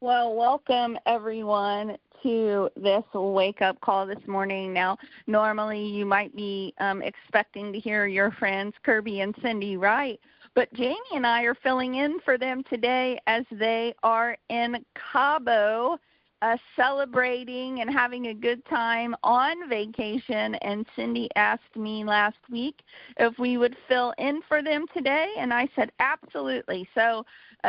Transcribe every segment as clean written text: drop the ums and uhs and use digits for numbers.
Well, welcome everyone to this wake-up call this morning. Now, normally you might be expecting to hear your friends Kirby and Cindy, right? But Jamie and I are filling in for them today as they are in Cabo celebrating and having a good time on vacation. And Cindy asked me last week if we would fill in for them today, and I said absolutely. So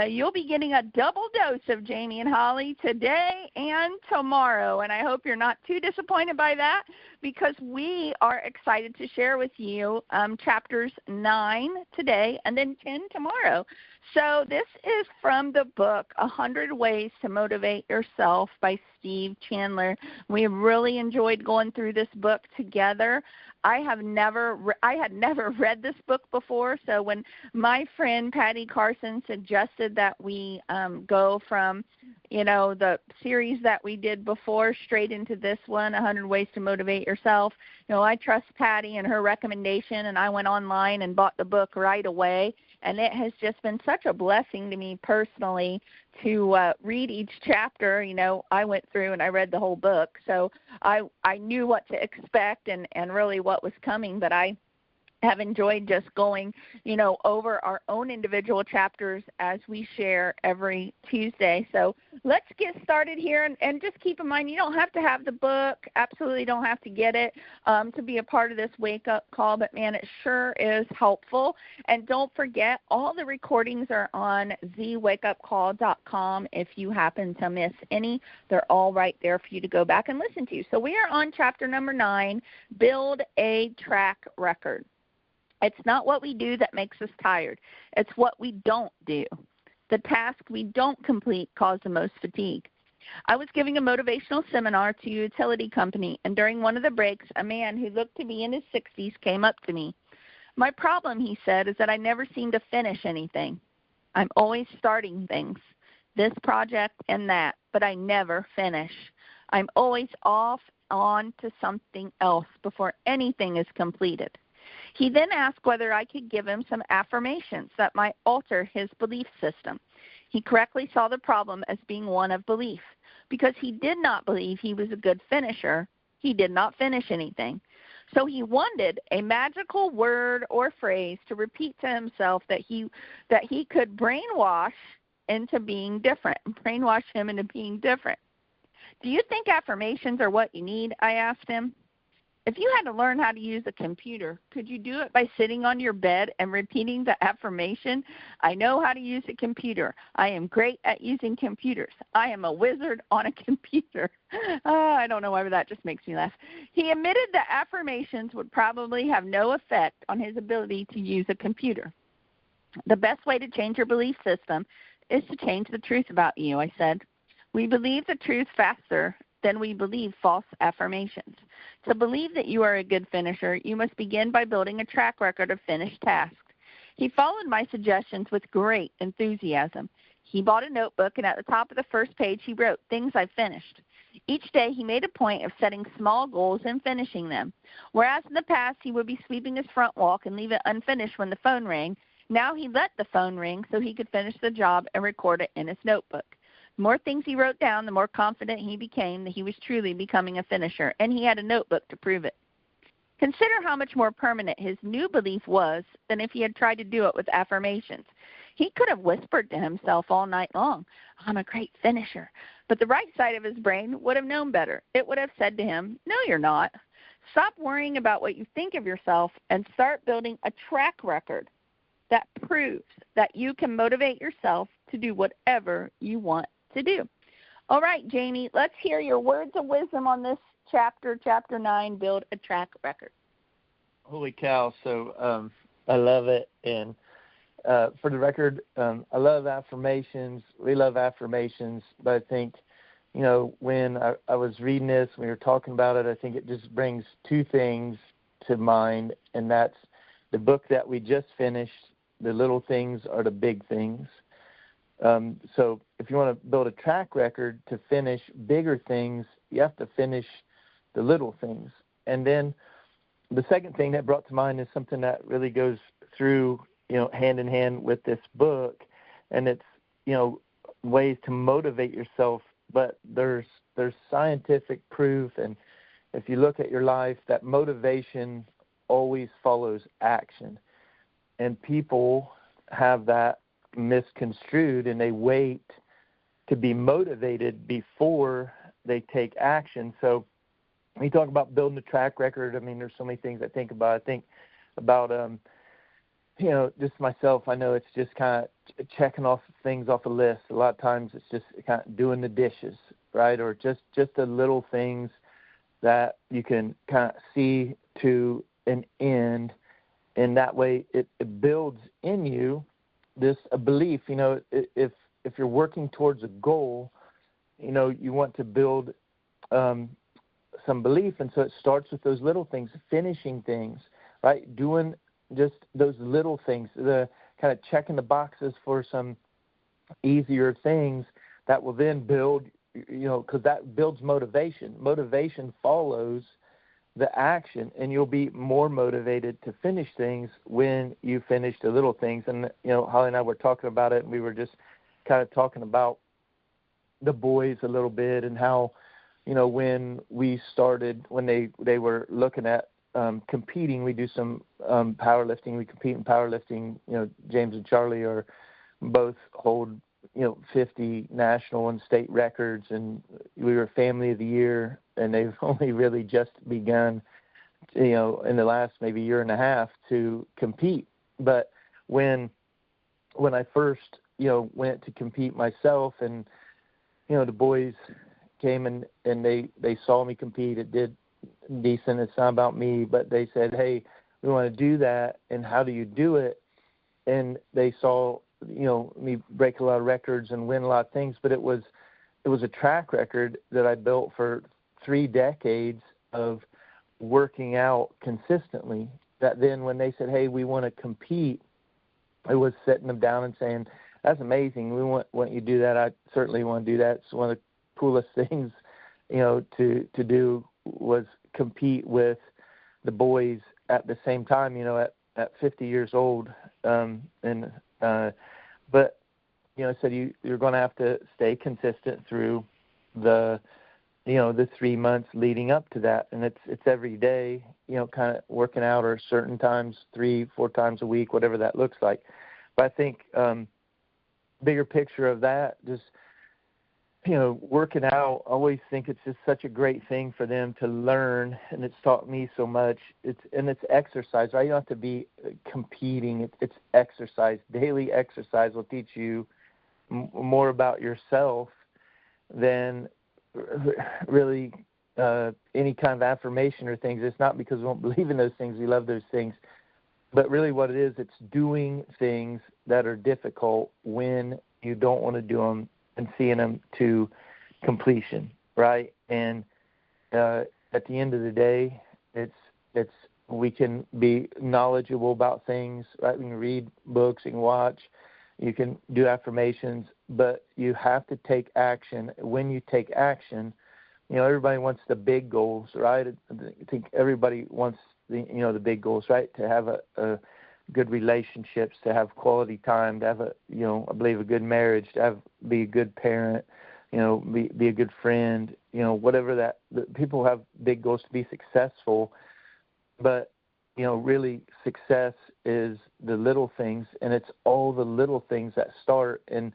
you'll be getting a double dose of Jamie and Holly today and tomorrow, and I hope you're not too disappointed by that because we are excited to share with you chapters 9 today and then 10 tomorrow. So this is from the book, 100 Ways to Motivate Yourself by Steve Chandler. We have really enjoyed going through this book together. I had never read this book before, so when my friend Patty Carson suggested that we go from, the series that we did before straight into this one, 100 Ways to Motivate Yourself, I trust Patty and her recommendation, and I went online and bought the book right away. And it has just been such a blessing to me personally to read each chapter. I went through and I read the whole book, so I knew what to expect and really what was coming, but I have enjoyed just going, over our own individual chapters as we share every Tuesday. So let's get started here, and just keep in mind you don't have to have the book, absolutely don't have to get it to be a part of this wake-up call, but man, it sure is helpful. And don't forget, all the recordings are on thewakeupcall.com. If you happen to miss any, they're all right there for you to go back and listen to. So we are on chapter number 9, Build a Track Record. It's not what we do that makes us tired. It's what we don't do. The task we don't complete cause the most fatigue. I was giving a motivational seminar to a utility company, and during one of the breaks, a man who looked to be in his 60s came up to me. My problem, he said, is that I never seem to finish anything. I'm always starting things, this project and that, but I never finish. I'm always off on to something else before anything is completed. He then asked whether I could give him some affirmations that might alter his belief system. He correctly saw the problem as being one of belief. Because he did not believe he was a good finisher, he did not finish anything. So he wanted a magical word or phrase to repeat to himself that he could brainwash into being different, brainwash him into being different. Do you think affirmations are what you need? I asked him. If you had to learn how to use a computer, could you do it by sitting on your bed and repeating the affirmation? I know how to use a computer. I am great at using computers. I am a wizard on a computer. I don't know why, but that just makes me laugh. He admitted that affirmations would probably have no effect on his ability to use a computer. The best way to change your belief system is to change the truth about you, I said. We believe the truth faster than we believe false affirmations. To believe that you are a good finisher, you must begin by building a track record of finished tasks. He followed my suggestions with great enthusiasm. He bought a notebook, and at the top of the first page he wrote, "Things I've finished." Each day he made a point of setting small goals and finishing them. Whereas in the past he would be sweeping his front walk and leave it unfinished when the phone rang, now he let the phone ring so he could finish the job and record it in his notebook. The more things he wrote down, the more confident he became that he was truly becoming a finisher, and he had a notebook to prove it. Consider how much more permanent his new belief was than if he had tried to do it with affirmations. He could have whispered to himself all night long, "I'm a great finisher," but the right side of his brain would have known better. It would have said to him, "No, you're not. Stop worrying about what you think of yourself and start building a track record that proves that you can motivate yourself to do whatever you want to do." All right, Jamie, let's hear your words of wisdom on this chapter 9, Build a Track Record. Holy cow. So I love it. And for the record, I love affirmations. We love affirmations. But I think, when I was reading this, when we were talking about it, I think it just brings two things to mind, and that's the book that we just finished, The Little Things Are the Big Things. So if you want to build a track record to finish bigger things, you have to finish the little things. And then the second thing that brought to mind is something that really goes through, hand in hand with this book. And it's, ways to motivate yourself, but there's scientific proof, and if you look at your life, that motivation always follows action. And people have that misconstrued, and they wait to be motivated before they take action. So when you talk about building a track record, I mean, there's so many things I think about. I think about, just myself. I know it's just kind of checking off things off a list. A lot of times it's just kind of doing the dishes, right? Or just the little things that you can kind of see to an end, and that way it builds in you this a belief. If you're working towards a goal, you want to build some belief, and so it starts with those little things, finishing things, right? Doing just those little things, the kind of checking the boxes for some easier things that will then build, because that builds motivation. Motivation follows the action, and you'll be more motivated to finish things when you finish the little things. And, Holly and I were talking about it, and we were just kind of talking about the boys a little bit and how, when we started, when they were looking at competing, we do some powerlifting. We compete in powerlifting. James and Charlie are both hold 50 national and state records, and we were Family of the Year, and they've only really just begun, in the last maybe year and a half to compete. But when I first, went to compete myself, and, the boys came and they saw me compete, it did decent. It's not about me, but they said, hey, we want to do that, and how do you do it? And they saw, me break a lot of records and win a lot of things, but it was a track record that I built for 3 decades of working out consistently, that then when they said, hey, we want to compete, I was sitting them down and saying, that's amazing. We want you to do that. I certainly want to do that. It's one of the coolest things, to do was compete with the boys at the same time, at 50 years old. But, I said you're going to have to stay consistent through the 3 months leading up to that. And it's every day, kind of working out, or certain times, 3-4 times a week, whatever that looks like. But I think bigger picture of that, just, working out, I always think it's just such a great thing for them to learn, and it's taught me so much. It's exercise, right? You don't have to be competing. It's exercise. Daily exercise will teach you more about yourself than really any kind of affirmation or things. It's not because we don't believe in those things. We love those things. But really what it is, it's doing things that are difficult when you don't want to do them, and seeing them to completion, right? And at the end of the day, it's we can be knowledgeable about things, right? We can read books, you can watch, you can do affirmations, but you have to take action. When you take action, everybody wants the big goals, right? I think everybody wants the big goals, right? To have a good relationships, to have quality time, to have I believe a good marriage, to be a good parent, be a good friend, whatever that. People have big goals to be successful, but really success is the little things, and it's all the little things that start. And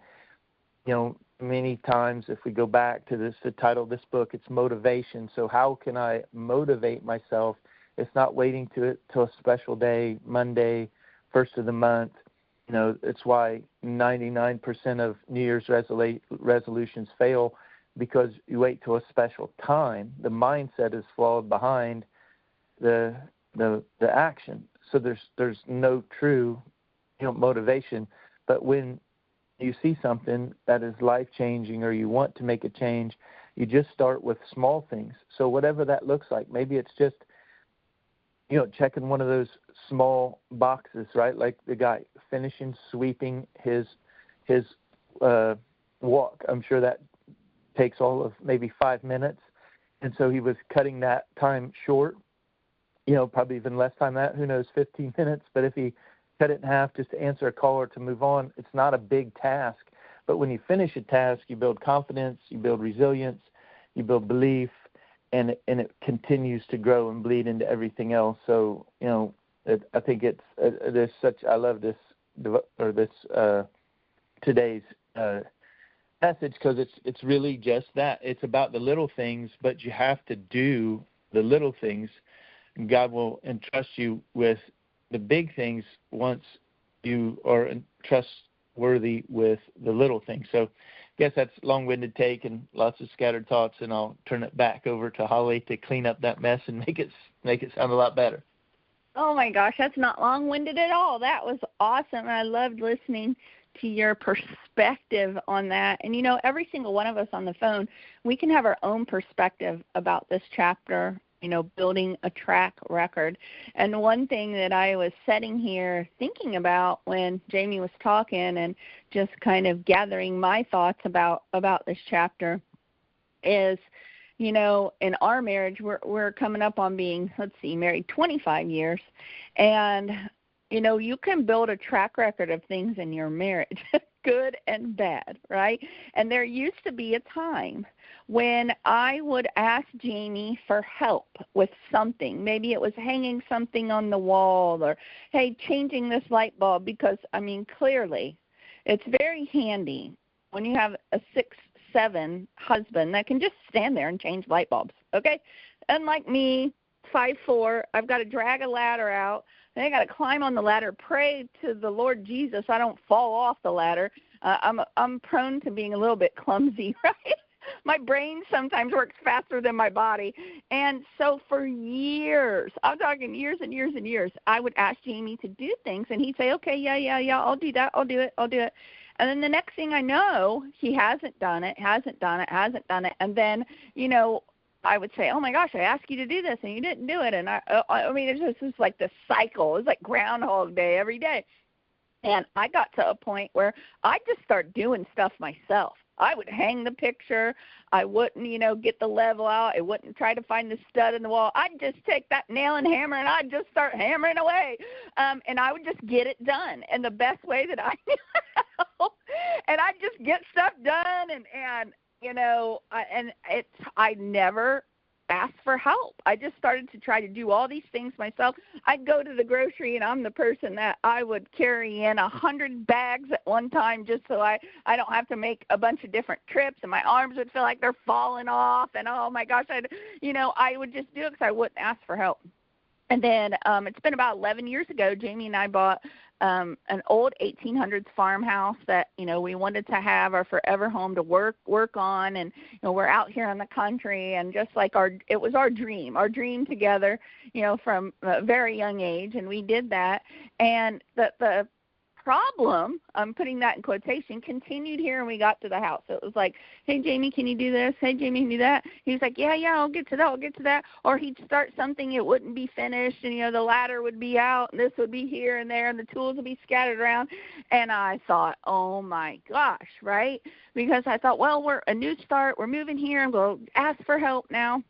many times, if we go back to the title of this book, it's motivation. So how can I motivate myself? It's not waiting till a special day, Monday, first of the month. It's why 99% of New Year's resolutions fail, because you wait till a special time. The mindset is flawed behind the action. So there's no true motivation. But when you see something that is life-changing, or you want to make a change, you just start with small things. So whatever that looks like, maybe it's just checking one of those small boxes, right? Like the guy finishing sweeping his walk. I'm sure that takes all of maybe 5 minutes. And so he was cutting that time short, probably even less time than that, who knows, 15 minutes. But if he cut it in half just to answer a call or to move on, it's not a big task. But when you finish a task, you build confidence, you build resilience, you build belief, and it continues to grow and bleed into everything else. So, I think I love this today's message, because it's really just that. It's about the little things, but you have to do the little things. And God will entrust you with the big things once you are trustworthy with the little things. So I guess that's long-winded take and lots of scattered thoughts, and I'll turn it back over to Holly to clean up that mess and make it sound a lot better. Oh, my gosh, that's not long-winded at all. That was awesome. I loved listening to your perspective on that. And, every single one of us on the phone, we can have our own perspective about this chapter, building a track record. And one thing that I was sitting here thinking about when Jamie was talking and just kind of gathering my thoughts about this chapter is, in our marriage, we're coming up on being, married 25 years. And, you can build a track record of things in your marriage, good and bad, right? And there used to be a time when I would ask Jamie for help with something. Maybe it was hanging something on the wall, or, hey, changing this light bulb, because, clearly it's very handy when you have a 6'7" husband that can just stand there and change light bulbs, okay? Unlike me, 5'4", I've got to drag a ladder out, and I got to climb on the ladder, pray to the Lord Jesus I don't fall off the ladder. I'm prone to being a little bit clumsy, right? My brain sometimes works faster than my body. And so for years, I'm talking years and years and years, I would ask Jamie to do things, and he'd say, okay, yeah, I'll do that, I'll do it. And then the next thing I know, he hasn't done it. And then, I would say, oh, my gosh, I asked you to do this, and you didn't do it. And it's just like this cycle. It's like Groundhog Day every day. And I got to a point where I just start doing stuff myself. I would hang the picture. I wouldn't, get the level out. I wouldn't try to find the stud in the wall. I'd just take that nail and hammer, and I'd just start hammering away. And I would just get it done. And the best way that I knew how. And I'd just get stuff done. I never asked for help. I just started to try to do all these things myself. I'd go to the grocery, and I'm the person that I would carry in 100 bags at one time just so I don't have to make a bunch of different trips, and my arms would feel like they're falling off, and oh my gosh, I would just do it because I wouldn't ask for help. And then it's been about 11 years ago, Jamie and I bought an old 1800s farmhouse that, we wanted to have our forever home to work on. And, we're out here in the country, and just like it was our dream together, from a very young age. And we did that. And the problem, I'm putting that in quotation, continued here, and we got to the house. So it was like, hey, Jamie, can you do this? Hey, Jamie, can you do that? He was like, yeah, I'll get to that. Or he'd start something, it wouldn't be finished, and, the ladder would be out, and this would be here and there, and the tools would be scattered around. And I thought, oh, my gosh, right? Because I thought, well, we're a new start. We're moving here. I'm going to ask for help now.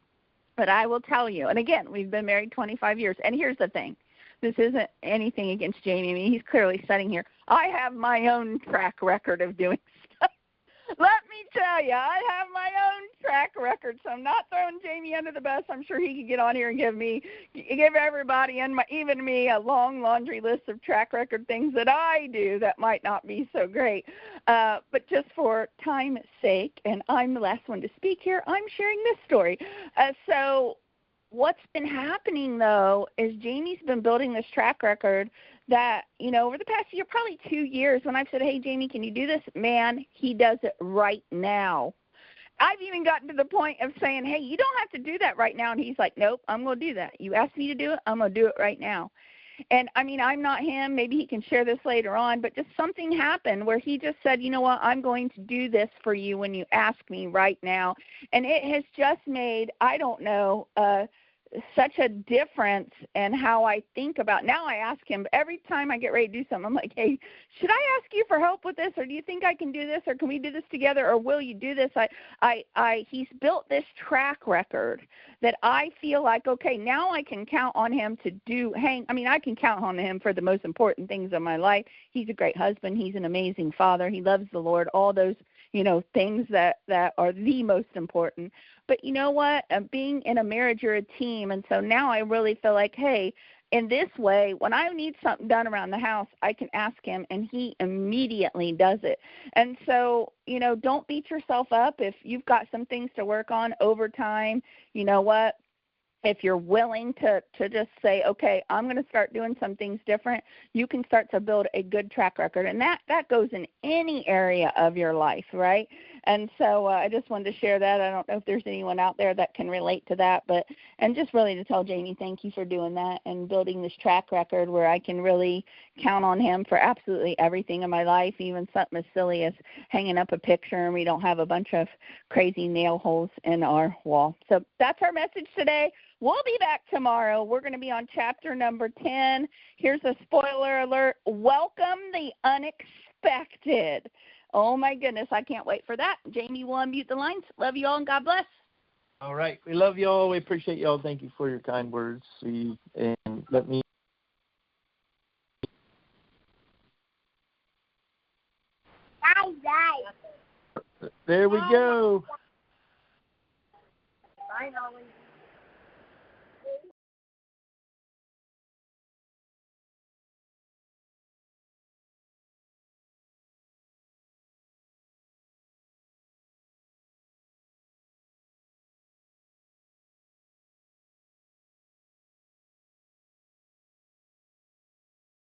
But I will tell you, and again, we've been married 25 years, and here's the thing. This isn't anything against Jamie. He's clearly sitting here. I have my own track record of doing stuff. Let me tell you, I have my own track record, so I'm not throwing Jamie under the bus. I'm sure he could get on here and give everybody, and even me, a long laundry list of track record things that I do that might not be so great. But just for time's sake, and I'm the last one to speak here, I'm sharing this story. So what's been happening, though, is Jamie's been building this track record that, over the past year, probably 2 years, when I've said, hey, Jamie, can you do this? Man, he does it right now. I've even gotten to the point of saying, hey, you don't have to do that right now. And he's like, nope, I'm going to do that. You asked me to do it, I'm going to do it right now. And, I'm not him. Maybe he can share this later on, but just something happened where he just said, you know what, I'm going to do this for you when you ask me right now. And it has just made, I don't know, such a difference in how I think about. Now I ask him every time I get ready to do something. I'm like, hey, should I ask you for help with this, or do you think I can do this, or can we do this together, or will you do this? He's built this track record that I feel like, okay, now I can count on him to I can count on him for the most important things of my life. He's a great husband. He's an amazing father. He loves the Lord. All those, things that are the most important. But you know what? Being in a marriage, you're a team. And so now I really feel like, hey, in this way, when I need something done around the house, I can ask him, and he immediately does it. And so, don't beat yourself up if you've got some things to work on over time. You know what? If you're willing to just say, okay, I'm going to start doing some things different, you can start to build a good track record. And that goes in any area of your life, right? And so I just wanted to share that. I don't know if there's anyone out there that can relate to that, and just really to tell Jamie, thank you for doing that and building this track record where I can really count on him for absolutely everything in my life, even something as silly as hanging up a picture and we don't have a bunch of crazy nail holes in our wall. So that's our message today. We'll be back tomorrow. We're going to be on chapter number 10. Here's a spoiler alert. Welcome the unexpected. Oh, my goodness. I can't wait for that. Jamie will unmute the lines. Love you all, and God bless. All right. We love you all. We appreciate you all. Thank you for your kind words. And let me. There we go. Bye, Holli.